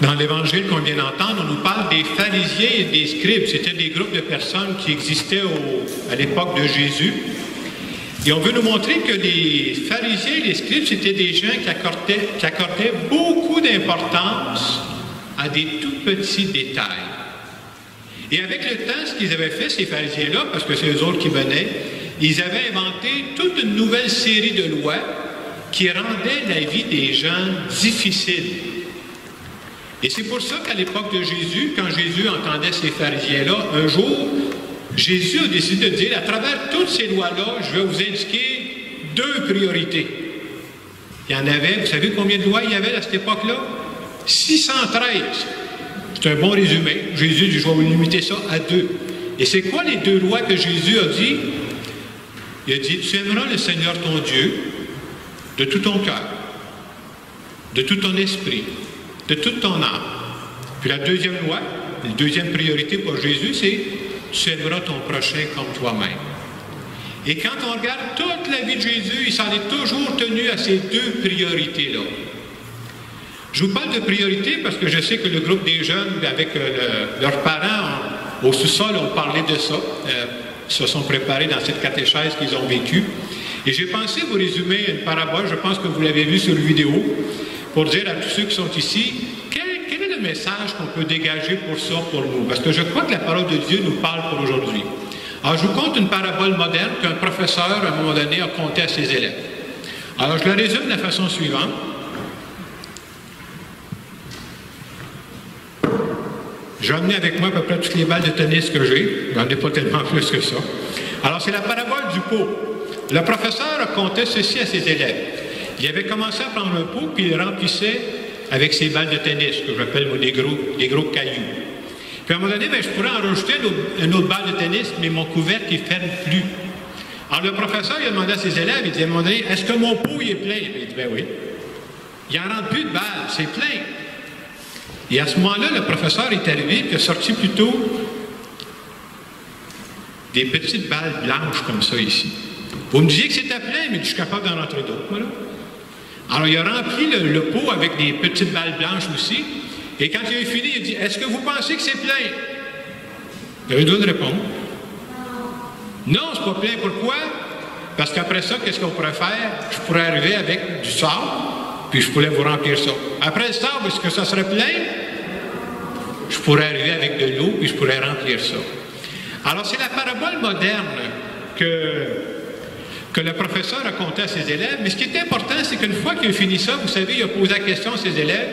Dans l'évangile qu'on vient d'entendre, on nous parle des pharisiens et des scribes. C'était des groupes de personnes qui existaient à l'époque de Jésus. Et on veut nous montrer que les pharisiens et les scribes, c'était des gens qui accordaient beaucoup d'importance à des tout petits détails. Et avec le temps, ce qu'ils avaient fait, ces pharisiens-là, parce que c'est eux autres qui venaient, ils avaient inventé toute une nouvelle série de lois qui rendaient la vie des gens difficile. Et c'est pour ça qu'à l'époque de Jésus, quand Jésus entendait ces pharisiens-là, un jour, Jésus a décidé de dire, à travers toutes ces lois-là, je vais vous indiquer 2 priorités. Il y en avait, vous savez combien de lois il y avait à cette époque-là? 613. C'est un bon résumé. Jésus dit, je vais vous limiter ça à 2. Et c'est quoi les 2 lois que Jésus a dit? Il a dit, tu aimeras le Seigneur ton Dieu de tout ton cœur, de tout ton esprit, de toute ton âme. Puis la deuxième loi, la deuxième priorité pour Jésus, c'est tu aimeras ton prochain comme toi-même. Et quand on regarde toute la vie de Jésus, il s'en est toujours tenu à ces 2 priorités-là. Je vous parle de priorité parce que je sais que le groupe des jeunes, avec leurs parents au sous-sol, ont parlé de ça, se sont préparés dans cette catéchèse qu'ils ont vécue. Et j'ai pensé vous résumer une parabole, je pense que vous l'avez vu sur vidéo, pour dire à tous ceux qui sont ici, quel est le message qu'on peut dégager pour ça, pour nous? Parce que je crois que la parole de Dieu nous parle pour aujourd'hui. Alors, je vous conte une parabole moderne qu'un professeur, à un moment donné, a contée à ses élèves. Alors, je la résume de la façon suivante. J'ai amené avec moi à peu près toutes les balles de tennis que j'ai. J'en ai pas tellement plus que ça. Alors, c'est la parabole du pot. Le professeur a conté ceci à ses élèves. Il avait commencé à prendre un pot, puis il remplissait avec ses balles de tennis, que j'appelle des gros cailloux. Puis à un moment donné, je pourrais en rajouter une autre balle de tennis, mais mon couvercle, il ne ferme plus. Alors le professeur, il a demandé à ses élèves, il dit à un moment donné, est-ce que mon pot, il est plein? Il dit, ben oui. Il n'en rentre plus de balles, c'est plein. Et à ce moment-là, le professeur est arrivé, il a sorti plutôt des petites balles blanches comme ça ici. Vous me disiez que c'était plein, mais je suis capable d'en rentrer d'autres, moi, là. Alors, il a rempli le pot avec des petites balles blanches aussi. Et quand il a fini, il a dit, est-ce que vous pensez que c'est plein? Vous avez le droit de répondre. Non, c'est pas plein. Pourquoi? Parce qu'après ça, qu'est-ce qu'on pourrait faire? Je pourrais arriver avec du sable, puis je pourrais vous remplir ça. Après le sable, est-ce que ça serait plein? Je pourrais arriver avec de l'eau, puis je pourrais remplir ça. Alors, c'est la parabole moderne que le professeur a conté à ses élèves. Mais ce qui est important, c'est qu'une fois qu'il a fini ça, vous savez, il a posé la question à ses élèves,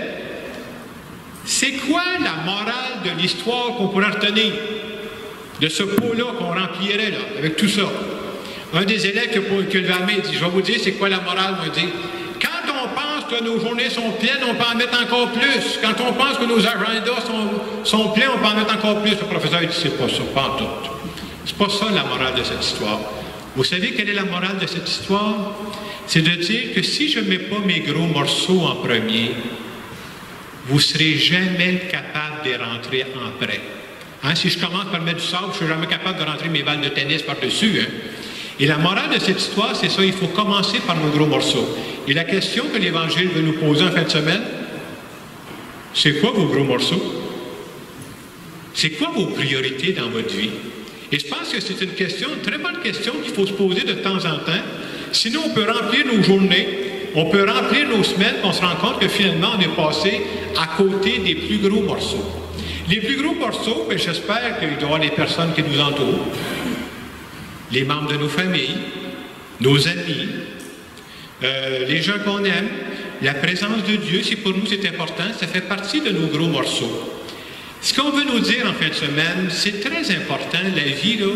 c'est quoi la morale de l'histoire qu'on pourrait retenir de ce pot-là qu'on remplirait, là, avec tout ça? Un des élèves qui a levé la main dit, je vais vous dire, c'est quoi la morale? Il dit, quand on pense que nos journées sont pleines, on peut en mettre encore plus. Quand on pense que nos agendas sont pleins, on peut en mettre encore plus. Le professeur dit, c'est pas ça, pas en tout. C'est pas ça la morale de cette histoire. Vous savez quelle est la morale de cette histoire? C'est de dire que si je ne mets pas mes gros morceaux en premier, vous ne serez jamais capable de rentrer en prêt. Hein? Si je commence par mettre du sable, je ne suis jamais capable de rentrer mes balles de tennis par-dessus. Hein? Et la morale de cette histoire, c'est ça, il faut commencer par nos gros morceaux. Et la question que l'Évangile veut nous poser en fin de semaine, c'est quoi vos gros morceaux? C'est quoi vos priorités dans votre vie? Et je pense que c'est une question, une très bonne question qu'il faut se poser de temps en temps. Sinon, on peut remplir nos journées, on peut remplir nos semaines, on se rend compte que finalement, on est passé à côté des plus gros morceaux. Les plus gros morceaux, bien, j'espère qu'il doit y avoir les personnes qui nous entourent, les membres de nos familles, nos amis, les gens qu'on aime, la présence de Dieu, si pour nous c'est important, ça fait partie de nos gros morceaux. Ce qu'on veut nous dire en fin de semaine, c'est très important, la vie, là,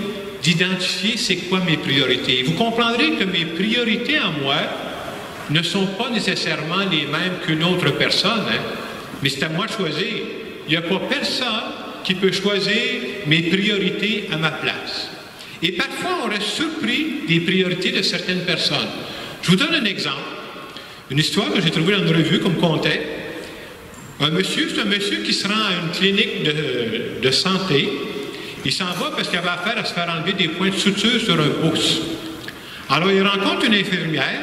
d'identifier c'est quoi mes priorités. Vous comprendrez que mes priorités en moi ne sont pas nécessairement les mêmes qu'une autre personne, hein? Mais c'est à moi de choisir. Il n'y a pas personne qui peut choisir mes priorités à ma place. Et parfois, on reste surpris des priorités de certaines personnes. Je vous donne un exemple. Une histoire que j'ai trouvée dans une revue qu'on me contait. C'est un monsieur qui se rend à une clinique de santé. Il s'en va parce qu'il avait affaire à se faire enlever des points de suture sur un pouce. Alors, il rencontre une infirmière,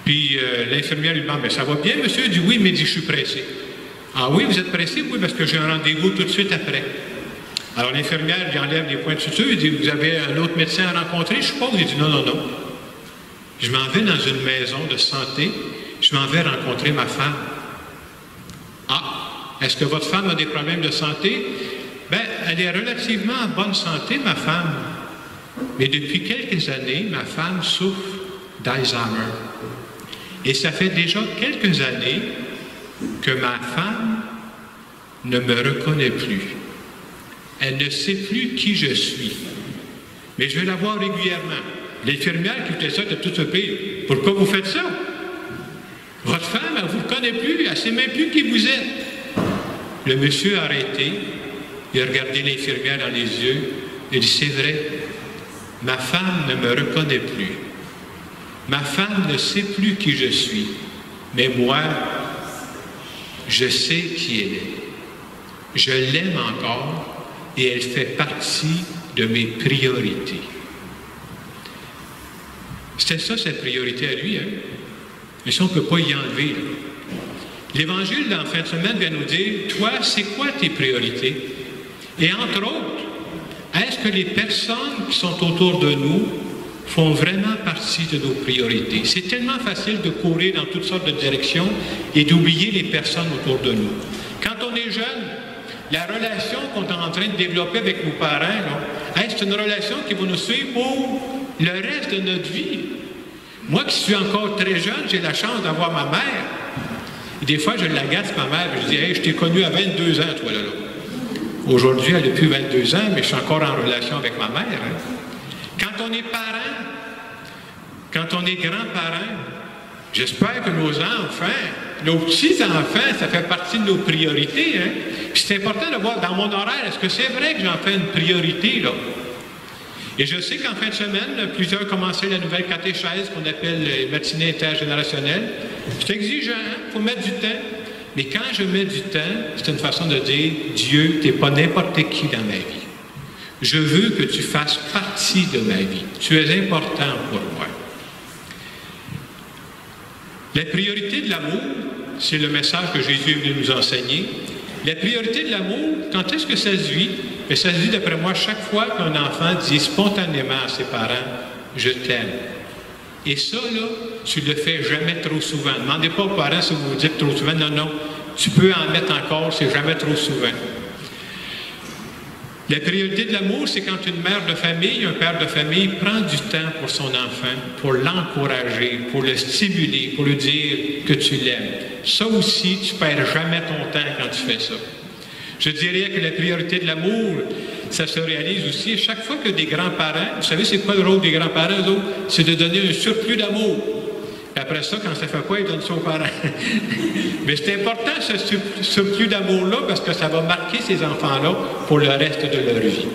puis l'infirmière lui demande, « Mais ça va bien, monsieur? » Il dit, « Oui, mais il dit, je suis pressé. » Ah oui, vous êtes pressé? Oui, parce que j'ai un rendez-vous tout de suite après. Alors l'infirmière lui enlève les points de suture, il dit, vous avez un autre médecin à rencontrer, je suppose? Il dit, non, non, non. Je m'en vais dans une maison de santé, je m'en vais rencontrer ma femme. Ah, est-ce que votre femme a des problèmes de santé? Bien, elle est relativement en bonne santé, ma femme. Mais depuis quelques années, ma femme souffre d'Alzheimer. Et ça fait déjà quelques années que ma femme ne me reconnaît plus. Elle ne sait plus qui je suis. Mais je vais la voir régulièrement. L'infirmière qui fait ça de tout ce pays. Pourquoi vous faites ça? Votre femme, elle ne vous reconnaît plus. Elle ne sait même plus qui vous êtes. Le monsieur a arrêté. Il a regardé l'infirmière dans les yeux. Il dit, c'est vrai. Ma femme ne me reconnaît plus. Ma femme ne sait plus qui je suis. Mais moi, je sais qui elle est. Je l'aime encore et elle fait partie de mes priorités. C'était ça, cette priorité à lui. Hein? Mais ça, on ne peut pas y enlever. L'Évangile, en fin de semaine, vient nous dire, toi, c'est quoi tes priorités? Et entre autres, est-ce que les personnes qui sont autour de nous font vraiment partie de nos priorités? C'est tellement facile de courir dans toutes sortes de directions et d'oublier les personnes autour de nous. Quand on est jeune, la relation qu'on est en train de développer avec nos parents, c'est une relation qui va nous suivre pour le reste de notre vie. Moi qui suis encore très jeune, j'ai la chance d'avoir ma mère. Et des fois, je l'agace, ma mère, je dis, hey, je t'ai connu à 22 ans, toi, là. Aujourd'hui, elle n'a plus 22 ans, mais je suis encore en relation avec ma mère. Hein. Quand on est parent, quand on est grands-parents, j'espère que nos enfants, nos petits-enfants, ça fait partie de nos priorités. Hein. Puis c'est important de voir dans mon horaire, est-ce que c'est vrai que j'en fais une priorité, là? Et je sais qu'en fin de semaine, plusieurs commençaient la nouvelle catéchèse qu'on appelle les matinées intergénérationnelles. C'est exigeant, il faut mettre du temps. Mais quand je mets du temps, c'est une façon de dire, Dieu, tu n'es pas n'importe qui dans ma vie. Je veux que tu fasses partie de ma vie. Tu es important pour moi. La priorité de l'amour, c'est le message que Jésus est venu nous enseigner. La priorité de l'amour, quand est-ce que ça se vit? Mais ça se dit, d'après moi, chaque fois qu'un enfant dit spontanément à ses parents, « Je t'aime ». Et ça, là, tu le fais jamais trop souvent. Ne demandez pas aux parents si vous vous dites trop souvent. Non, non. Tu peux en mettre encore, c'est jamais trop souvent. La priorité de l'amour, c'est quand une mère de famille, un père de famille prend du temps pour son enfant, pour l'encourager, pour le stimuler, pour lui dire que tu l'aimes. Ça aussi, tu ne perds jamais ton temps quand tu fais ça. Je dirais que la priorité de l'amour, ça se réalise aussi chaque fois que des grands-parents, vous savez, c'est quoi le rôle des grands-parents, eux autres? C'est de donner un surplus d'amour. Après ça, quand ça ne fait pas, ils donnent ça aux parents. Mais c'est important, ce surplus d'amour-là, parce que ça va marquer ces enfants-là pour le reste de leur vie.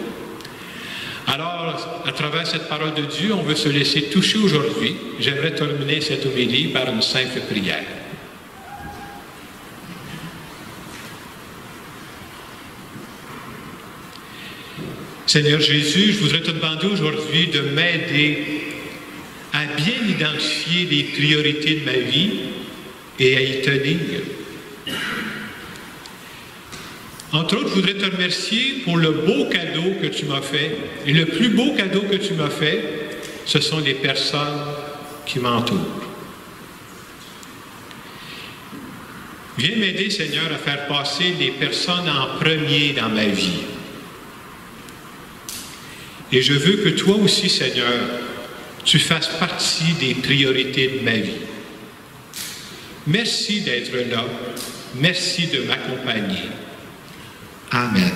Alors, à travers cette parole de Dieu, on veut se laisser toucher aujourd'hui. J'aimerais terminer cette homélie par une simple prière. Seigneur Jésus, je voudrais te demander aujourd'hui de m'aider à bien identifier les priorités de ma vie et à y tenir. Entre autres, je voudrais te remercier pour le beau cadeau que tu m'as fait. Et le plus beau cadeau que tu m'as fait, ce sont les personnes qui m'entourent. Viens m'aider, Seigneur, à faire passer les personnes en premier dans ma vie. Et je veux que toi aussi, Seigneur, tu fasses partie des priorités de ma vie. Merci d'être là. Merci de m'accompagner. Amen.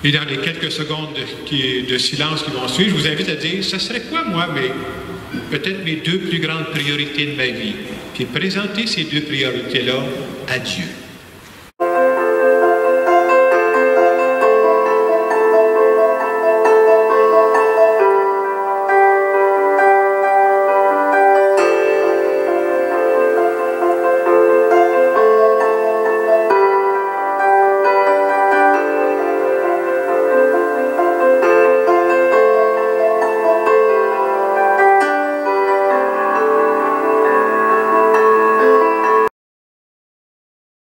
Et dans les quelques secondes de silence qui vont suivre, je vous invite à dire, ça serait quoi, moi, peut-être mes deux plus grandes priorités de ma vie? Puis présenter ces deux priorités-là à Dieu.